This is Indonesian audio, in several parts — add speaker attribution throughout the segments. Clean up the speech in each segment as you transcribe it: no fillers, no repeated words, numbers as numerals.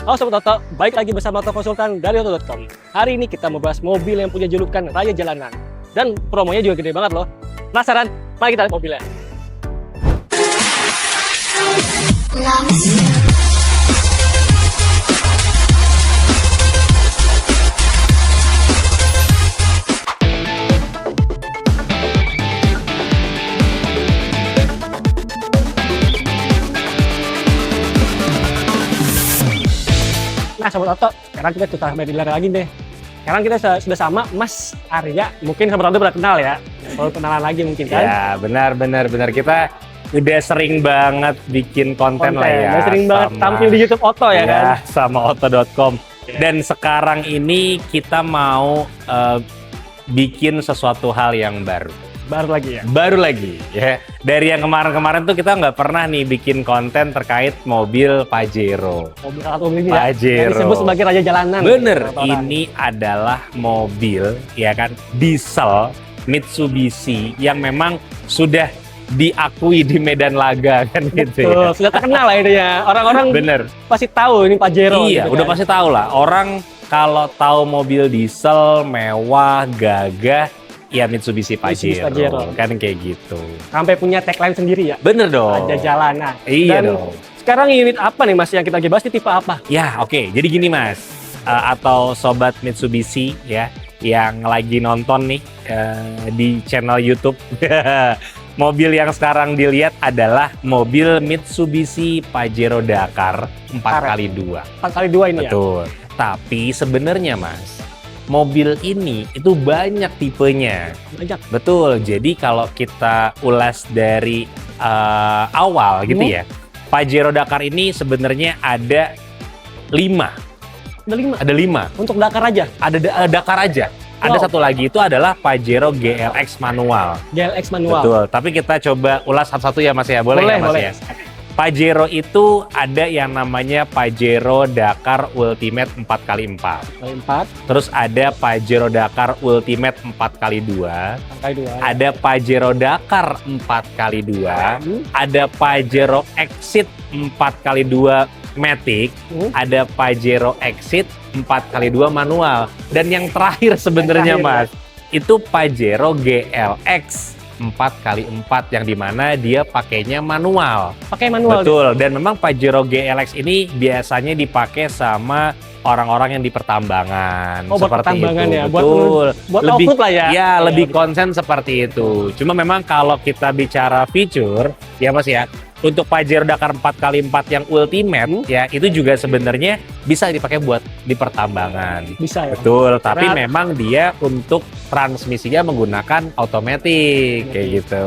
Speaker 1: Halo Sobat Oto, baik lagi bersama Oto Konsultan dari Oto.com. Hari ini kita membahas mobil yang punya julukan Raja Jalanan. Dan promonya juga gede banget loh. Penasaran? Mari kita lihat mobilnya. Nah Sobat Oto, sekarang kita sampai dealer lagi deh. Sekarang kita sudah sama Mas Arya, mungkin Sobat Oto pernah kenal ya. Kalau kenalan lagi mungkin kan?
Speaker 2: Ya benar. Kita udah sering banget bikin konten lah ya.
Speaker 1: Udah sering banget tampil di YouTube Oto ya kan?
Speaker 2: Sama Oto.com. Dan sekarang ini kita mau bikin sesuatu hal yang baru.
Speaker 1: Baru lagi ya?
Speaker 2: Baru lagi ya. Dari yang kemarin-kemarin tuh kita nggak pernah nih bikin konten terkait mobil Pajero.
Speaker 1: Mobil ini
Speaker 2: Pajero.
Speaker 1: Ya, yang disebut sebagai Raja Jalanan.
Speaker 2: Bener, ini adalah mobil ya kan diesel Mitsubishi yang memang sudah diakui di medan laga kan gitu ya.
Speaker 1: Sudah terkenal lah ini ya. Orang-orang
Speaker 2: Bener.
Speaker 1: pasti tahu ini Pajero.
Speaker 2: Iya,
Speaker 1: gitu
Speaker 2: udah
Speaker 1: kan?
Speaker 2: pasti tahu lah. Orang kalau tahu mobil diesel mewah, gagah, ya Mitsubishi Pajero, kan kayak gitu.
Speaker 1: Sampai punya tagline sendiri ya?
Speaker 2: Bener dong.
Speaker 1: Raja Jalanan.
Speaker 2: Iya
Speaker 1: Dan
Speaker 2: dong.
Speaker 1: sekarang unit apa nih Mas yang kita lagi bahas, ini tipe apa?
Speaker 2: Ya oke, jadi gini Mas, atau Sobat Mitsubishi ya, yang lagi nonton nih di channel YouTube. Mobil yang sekarang dilihat adalah mobil Mitsubishi Pajero Dakar 4x2.
Speaker 1: 4x2 ini ya?
Speaker 2: Betul. Tapi sebenarnya Mas, mobil ini itu banyak tipenya.
Speaker 1: Banyak.
Speaker 2: Betul. Jadi kalau kita ulas dari awal gitu ya, Pajero Dakar ini sebenarnya ada 5.
Speaker 1: Ada 5? Untuk Dakar aja?
Speaker 2: Ada Dakar aja. Ada satu lagi itu adalah Pajero GLX manual.
Speaker 1: GLX manual.
Speaker 2: Betul. Tapi kita coba ulas satu-satu ya Mas ya. Boleh ya Mas
Speaker 1: boleh.
Speaker 2: ya? Pajero itu ada yang namanya Pajero Dakar Ultimate 4x4.
Speaker 1: 4x4.
Speaker 2: Terus ada Pajero Dakar Ultimate 4x2.
Speaker 1: 4x2.
Speaker 2: Ada Pajero Dakar 4x2. Ada Pajero Exit 4x2 Matic. Ada Pajero Exit 4x2 manual. Dan yang terakhir sebenarnya Mas, itu Pajero GLX 4x4 yang dimana dia pakainya manual.
Speaker 1: Pakai manual.
Speaker 2: Betul. Dan memang Pajero GLX ini biasanya dipakai sama orang-orang yang di pertambangan.
Speaker 1: Oh, buat
Speaker 2: seperti
Speaker 1: pertambangan
Speaker 2: itu.
Speaker 1: ya.
Speaker 2: Betul.
Speaker 1: Buat
Speaker 2: Lebih
Speaker 1: off-road lah ya.
Speaker 2: Ya, lebih konsen seperti itu. Cuma memang kalau kita bicara feature, ya Mas ya, untuk Pajero Dakar 4x4 yang ultimate ya, itu juga sebenarnya bisa dipakai buat di pertambangan.
Speaker 1: Bisa ya.
Speaker 2: Betul, tapi memang dia untuk transmisinya menggunakan otomatis kayak gitu.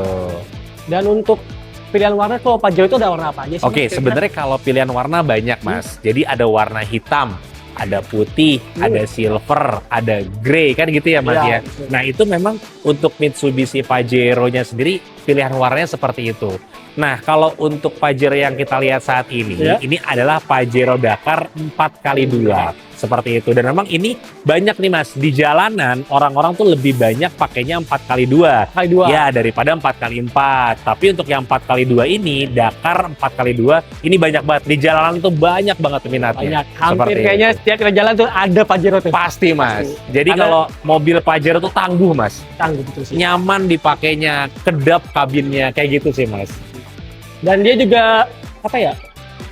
Speaker 1: Dan untuk pilihan warna kalau Pajero itu ada warna apa aja sih?
Speaker 2: Oke, sebenarnya kalau pilihan warna banyak Mas. Jadi ada warna hitam, ada putih, ada silver, ada grey kan gitu ya Mas ya. Nah itu memang untuk Mitsubishi Pajero-nya sendiri pilihan warnanya seperti itu. Nah kalau untuk Pajero yang kita lihat saat ini, ini adalah Pajero Dakar 4x2 seperti itu. Dan memang ini banyak nih Mas, di jalanan orang-orang tuh lebih banyak pakainya 4x2 ya daripada 4x4. Tapi untuk yang 4x2 ini, Dakar 4x2 ini banyak banget di jalanan tuh, banyak banget minatnya.
Speaker 1: Banyak, hampir kayaknya setiap kita jalan tuh ada Pajero tuh.
Speaker 2: Pasti Mas. Jadi kalau mobil Pajero tuh tangguh Mas.
Speaker 1: Tangguh betul sih.
Speaker 2: Nyaman dipakainya, kedap kabinnya kayak gitu sih Mas.
Speaker 1: Dan dia juga apa ya?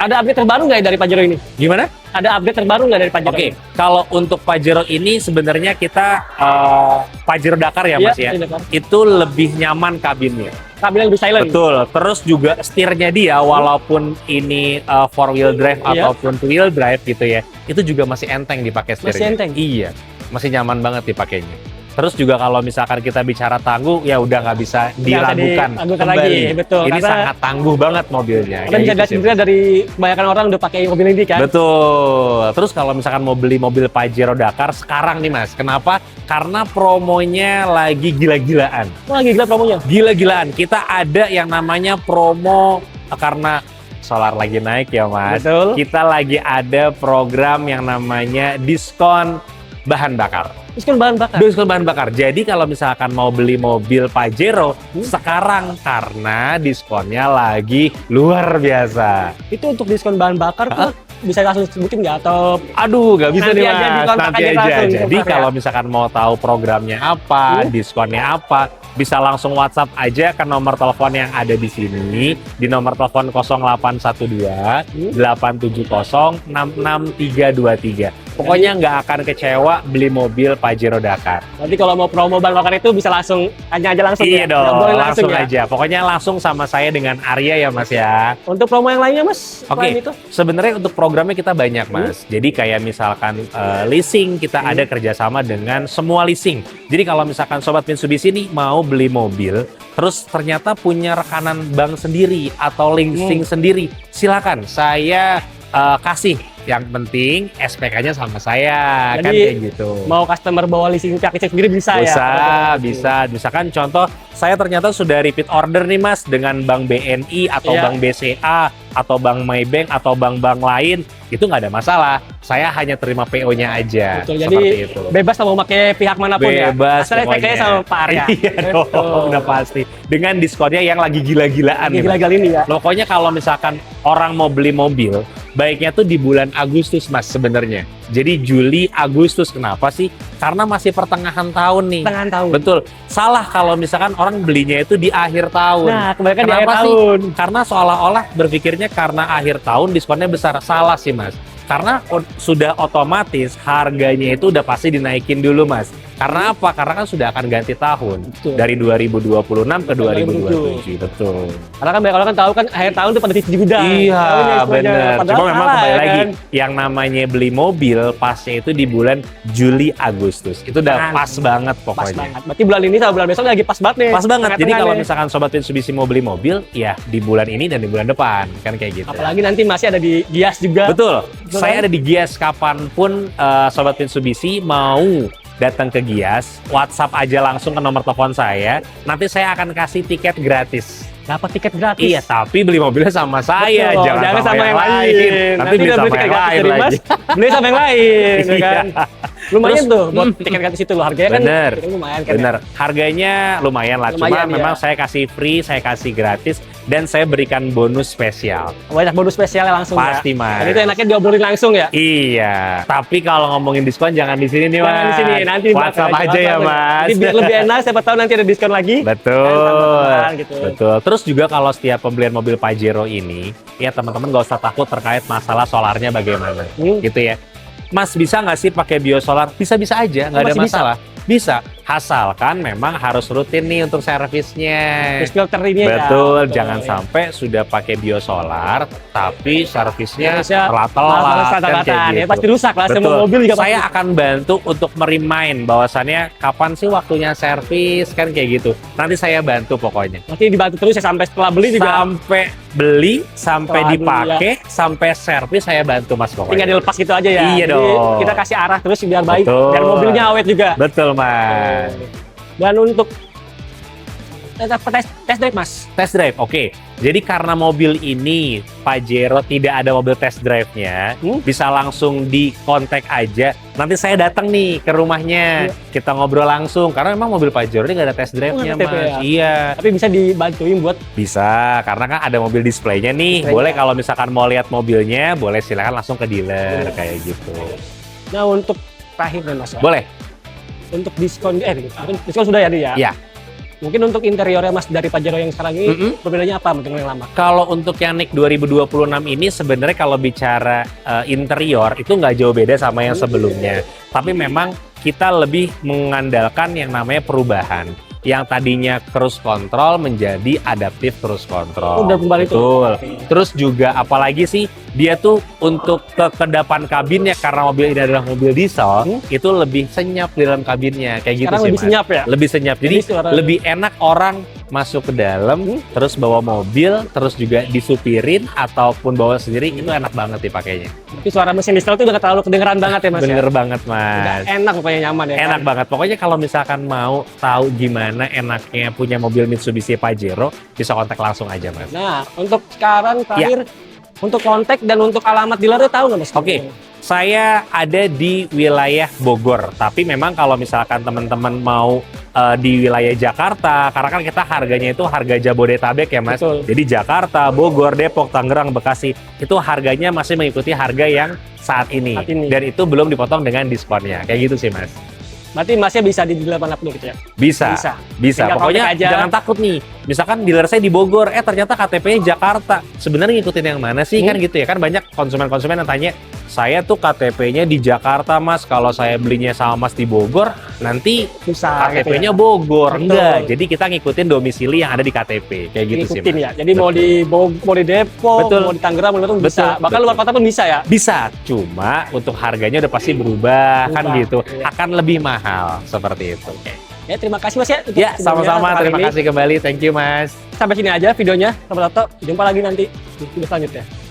Speaker 1: Ada update terbaru nggak ya dari Pajero ini?
Speaker 2: Gimana?
Speaker 1: Ada update terbaru nggak dari Pajero?
Speaker 2: Oke, kalau untuk Pajero ini sebenarnya kita Pajero Dakar ya Mas ya, itu lebih nyaman kabinnya.
Speaker 1: Kabinnya lebih silent.
Speaker 2: Betul. Terus juga setirnya dia walaupun ini 4-wheel drive ataupun 2-wheel drive gitu ya, itu juga masih enteng dipakai setirnya.
Speaker 1: Masih enteng?
Speaker 2: Iya, masih nyaman banget dipakainya. Terus juga kalau misalkan kita bicara tangguh, ya udah nggak bisa diragukan kembali.
Speaker 1: Lagi, betul.
Speaker 2: Ini sangat tangguh banget mobilnya.
Speaker 1: Karena bisa dilihat sendiri dari kebanyakan orang udah pakai mobil ini kan.
Speaker 2: Betul. Terus kalau misalkan mau beli mobil Pajero Dakar sekarang nih Mas, kenapa? Karena promonya lagi gila-gilaan.
Speaker 1: Oh, lagi gila promonya?
Speaker 2: Gila-gilaan. Kita ada yang namanya promo karena solar lagi naik ya Mas.
Speaker 1: Betul.
Speaker 2: Kita lagi ada program yang namanya diskon bahan bakar.
Speaker 1: Diskon bahan bakar.
Speaker 2: Diskon bahan bakar. Jadi kalau misalkan mau beli mobil Pajero sekarang karena diskonnya lagi luar biasa.
Speaker 1: Itu untuk diskon bahan bakar tuh bisa langsung sebutin nggak atau
Speaker 2: Aduh, nggak bisa
Speaker 1: nanti
Speaker 2: nih
Speaker 1: aja
Speaker 2: Mas,
Speaker 1: dikontak
Speaker 2: nanti
Speaker 1: aja
Speaker 2: aja.
Speaker 1: langsung,
Speaker 2: Jadi
Speaker 1: dikontak ya?
Speaker 2: kalau misalkan mau tahu programnya apa, diskonnya apa, bisa langsung WhatsApp aja ke nomor telepon yang ada di sini, di nomor telepon 0812 870 66323. Pokoknya nggak akan kecewa beli mobil Pajero Dakar.
Speaker 1: nanti kalau mau promo bahan bakar itu bisa langsung tanya aja langsung
Speaker 2: Iya
Speaker 1: ya?
Speaker 2: dong,
Speaker 1: Boleh
Speaker 2: langsung
Speaker 1: ya?
Speaker 2: aja. Pokoknya langsung sama saya dengan Arya ya Mas ya.
Speaker 1: Untuk promo yang lainnya Mas,
Speaker 2: Oke,
Speaker 1: selain itu?
Speaker 2: sebenarnya untuk programnya kita banyak Mas. Jadi kayak misalkan leasing, kita ada kerjasama dengan semua leasing. Jadi kalau misalkan Sobat Mitsubishi nih mau beli mobil, terus ternyata punya rekanan bank sendiri atau leasing sendiri, silakan saya kasih. Yang penting SPK-nya sama saya, kan
Speaker 1: Jadi,
Speaker 2: kayak gitu.
Speaker 1: Mau customer bawa leasing package sendiri bisa ya?
Speaker 2: Bisa. Misalkan contoh, saya ternyata sudah repeat order nih Mas dengan Bank BNI atau
Speaker 1: Iya.
Speaker 2: Bank BCA atau Bank Maybank atau bank-bank lain, itu nggak ada masalah. Saya hanya terima PO-nya aja.
Speaker 1: Betul, jadi
Speaker 2: seperti itu.
Speaker 1: bebas mau pakai pihak manapun ya?
Speaker 2: Bebas
Speaker 1: Asal
Speaker 2: pokoknya.
Speaker 1: SPK-nya sama Pak Arya.
Speaker 2: Iya dong, udah pasti. Dengan diskonnya yang lagi gila-gilaan nih, Mas.
Speaker 1: Gila-gila ini ya?
Speaker 2: Pokoknya kalau misalkan orang mau beli mobil, baiknya tuh di bulan Agustus Mas sebenarnya. Jadi Juli, Agustus, kenapa sih? Karena masih pertengahan tahun nih.
Speaker 1: Pertengahan tahun.
Speaker 2: Betul. Salah kalau misalkan orang belinya itu di akhir tahun.
Speaker 1: Nah, kebanyakan di
Speaker 2: Kenapa
Speaker 1: akhir
Speaker 2: sih?
Speaker 1: tahun.
Speaker 2: Karena seolah-olah berpikirnya karena akhir tahun diskonnya besar. Salah sih Mas. Karena sudah otomatis harganya itu udah pasti dinaikin dulu Mas. Karena apa? Karena kan sudah akan ganti tahun.
Speaker 1: Betul.
Speaker 2: Dari 2026 ke 2027. Betul.
Speaker 1: Karena kan banyak orang kan tahu kan akhir tahun tuh pada di gudang.
Speaker 2: Iya, bener.
Speaker 1: Padahal
Speaker 2: Cuma memang
Speaker 1: salah,
Speaker 2: kembali
Speaker 1: ya
Speaker 2: lagi,
Speaker 1: kan?
Speaker 2: yang namanya beli mobil pasnya itu di bulan Juli Agustus. Itu udah
Speaker 1: Nah,
Speaker 2: pas banget
Speaker 1: Pas
Speaker 2: pokoknya.
Speaker 1: banget. Berarti bulan ini sama bulan besok lagi pas banget nih.
Speaker 2: Pas banget. Jadi
Speaker 1: Tengah-tengah
Speaker 2: kalau
Speaker 1: nih.
Speaker 2: misalkan Sobat Mitsubishi mau beli mobil, ya di bulan ini dan di bulan depan. Kan kayak gitu.
Speaker 1: Apalagi nanti masih ada di Gias juga.
Speaker 2: Betul.
Speaker 1: Betul
Speaker 2: Saya
Speaker 1: kan?
Speaker 2: ada di Gias kapanpun Sobat Mitsubishi mau datang ke Gias, WhatsApp aja langsung ke nomor telepon saya. Nanti saya akan kasih tiket gratis.
Speaker 1: Dapat tiket gratis.
Speaker 2: Iya, tapi beli mobilnya sama saya,
Speaker 1: Betul,
Speaker 2: jangan sama yang lain. Nanti beli
Speaker 1: udah
Speaker 2: sama
Speaker 1: tiket
Speaker 2: yang
Speaker 1: gratis
Speaker 2: lain
Speaker 1: dari Mas,
Speaker 2: lagi.
Speaker 1: beli sama yang lain, ya kan?
Speaker 2: Iya.
Speaker 1: Lumayan
Speaker 2: Terus,
Speaker 1: tuh buat tiket gratis itu loh, harganya
Speaker 2: Bener.
Speaker 1: kan lumayan kan.
Speaker 2: Bener, harganya lumayan lah. Cuma
Speaker 1: Lumayan,
Speaker 2: memang
Speaker 1: ya.
Speaker 2: saya kasih free, saya kasih gratis, dan saya berikan bonus spesial.
Speaker 1: Banyak bonus spesialnya langsung
Speaker 2: Pasti,
Speaker 1: ya.
Speaker 2: Mas.
Speaker 1: Dan itu enaknya diobrolin langsung ya.
Speaker 2: Iya, tapi kalau ngomongin diskon jangan di sini nih Mas.
Speaker 1: Jangan di sini, nanti di
Speaker 2: WhatsApp
Speaker 1: belakang
Speaker 2: aja ya
Speaker 1: WhatsApp.
Speaker 2: Mas.
Speaker 1: Jadi biar lebih enak, siapa tahu nanti ada diskon lagi.
Speaker 2: Betul,
Speaker 1: Kan, gitu.
Speaker 2: betul. Terus juga kalau setiap pembelian mobil Pajero ini, ya teman-teman gak usah takut terkait masalah solarnya bagaimana, gitu ya. Mas bisa nggak sih pakai biosolar? Bisa-bisa aja, nggak ada
Speaker 1: Masih bisa?
Speaker 2: masalah. Bisa, asalkan memang harus rutin nih untuk servisnya.
Speaker 1: Terus filter ini ya.
Speaker 2: Betul, jangan sampai sudah pakai biosolar, tapi servisnya
Speaker 1: Servisnya
Speaker 2: telat-telat, kan kayak
Speaker 1: ya
Speaker 2: gitu.
Speaker 1: pasti rusak lah. Semua
Speaker 2: Betul.
Speaker 1: mobil juga
Speaker 2: Saya
Speaker 1: pasti.
Speaker 2: akan bantu untuk merimain bahwasannya kapan sih waktunya servis, kan kayak gitu. Nanti saya bantu pokoknya.
Speaker 1: Nanti dibantu terus ya sampai setelah beli juga.
Speaker 2: Sampai beli, sampai
Speaker 1: Setelah
Speaker 2: dipakai, sampai servis saya bantu Mas
Speaker 1: Tinggal
Speaker 2: pokoknya.
Speaker 1: dilepas gitu aja ya.
Speaker 2: Iya
Speaker 1: Jadi
Speaker 2: dong.
Speaker 1: kita kasih arah terus biar baik,
Speaker 2: Betul.
Speaker 1: biar mobilnya awet juga.
Speaker 2: Betul Mas.
Speaker 1: Dan untuk test drive Mas.
Speaker 2: Test drive, oke. Jadi karena mobil ini Pajero tidak ada mobil test drive-nya, bisa langsung di kontak aja. Nanti saya datang nih ke rumahnya, kita ngobrol langsung. Karena memang mobil Pajero ini nggak ada test drive-nya,
Speaker 1: nggak ada TP
Speaker 2: Mas.
Speaker 1: ya?
Speaker 2: Iya.
Speaker 1: Tapi bisa dibantuin buat
Speaker 2: Bisa, karena kan ada mobil displaynya nih.
Speaker 1: Displaynya.
Speaker 2: Boleh kalau misalkan mau lihat mobilnya, boleh silakan langsung ke dealer kayak gitu.
Speaker 1: nah untuk terakhir nih Mas. Ya.
Speaker 2: Boleh.
Speaker 1: Untuk diskon diskon sudah ya dia.
Speaker 2: Iya.
Speaker 1: Mungkin untuk interiornya Mas dari Pajero yang sekarang ini perbedaannya apa dengan yang lama?
Speaker 2: Kalau untuk yang NIK 2026 ini sebenarnya kalau bicara interior itu nggak jauh beda sama yang sebelumnya. Tapi memang kita lebih mengandalkan yang namanya perubahan. Yang tadinya cruise control menjadi adaptive cruise control.
Speaker 1: Udah kembali tuh.
Speaker 2: Betul.
Speaker 1: Oke.
Speaker 2: Terus juga apalagi sih dia tuh untuk kekedapan kabinnya karena mobil ini adalah mobil diesel, itu lebih senyap di dalam kabinnya kayak gitu
Speaker 1: Sekarang
Speaker 2: sih.
Speaker 1: lebih
Speaker 2: Mas.
Speaker 1: senyap ya?
Speaker 2: Lebih senyap. Jadi
Speaker 1: Jadi suara-
Speaker 2: lebih enak orang masuk ke dalam, terus bawa mobil, terus juga disupirin ataupun bawa sendiri, itu enak banget dipakainya.
Speaker 1: Tapi suara mesin diesel itu udah nggak terlalu kedengeran banget ya Mas.
Speaker 2: Bener
Speaker 1: Ya?
Speaker 2: banget
Speaker 1: Udah
Speaker 2: Mas.
Speaker 1: enak pokoknya nyaman ya.
Speaker 2: Enak
Speaker 1: kan?
Speaker 2: banget. Pokoknya kalau misalkan mau tahu gimana enaknya punya mobil Mitsubishi Pajero, bisa kontak langsung aja Mas.
Speaker 1: Nah untuk sekarang terakhir untuk kontak dan untuk alamat dealernya tahu nggak Mas?
Speaker 2: Oke. Saya ada di wilayah Bogor, tapi memang kalau misalkan teman-teman mau di wilayah Jakarta, karena kan kita harganya itu harga Jabodetabek ya Mas.
Speaker 1: Betul.
Speaker 2: Jadi Jakarta, Bogor, Depok, Tangerang, Bekasi, itu harganya masih mengikuti harga yang saat ini.
Speaker 1: Saat ini.
Speaker 2: Dan itu belum dipotong dengan diskonnya, kayak gitu sih Mas.
Speaker 1: Berarti masnya bisa di 880 gitu ya?
Speaker 2: Bisa.
Speaker 1: Tinggal
Speaker 2: Pokoknya
Speaker 1: kontak aja.
Speaker 2: jangan takut nih. Misalkan dealer saya di Bogor, ternyata KTP-nya Jakarta. Sebenarnya ngikutin yang mana sih? Kan gitu ya. Kan banyak konsumen-konsumen yang tanya, saya tuh KTP-nya di Jakarta Mas. Kalau saya belinya sama Mas di Bogor, nanti
Speaker 1: Susah
Speaker 2: KTP-nya
Speaker 1: gitu ya?
Speaker 2: Bogor.
Speaker 1: Betul.
Speaker 2: Enggak. Jadi kita ngikutin domisili yang ada di KTP. Kayak gitu sih.
Speaker 1: Ngikutin
Speaker 2: Mas.
Speaker 1: ya. Jadi mau di mau di Depok,
Speaker 2: Betul.
Speaker 1: mau di Tangerang, mau di Bandung bisa.
Speaker 2: Betul.
Speaker 1: Bahkan luar kota pun bisa ya.
Speaker 2: Bisa, cuma untuk harganya udah pasti berubah kan
Speaker 1: Berubah,
Speaker 2: gitu.
Speaker 1: iya.
Speaker 2: Akan lebih mahal seperti itu.
Speaker 1: Ya, terima kasih Mas ya. untuk
Speaker 2: Ya,
Speaker 1: videonya
Speaker 2: sama-sama.
Speaker 1: hari
Speaker 2: Terima
Speaker 1: ini.
Speaker 2: kasih kembali. Thank you, Mas.
Speaker 1: Sampai sini aja videonya. Sobat Oto, jumpa lagi nanti di video selanjutnya.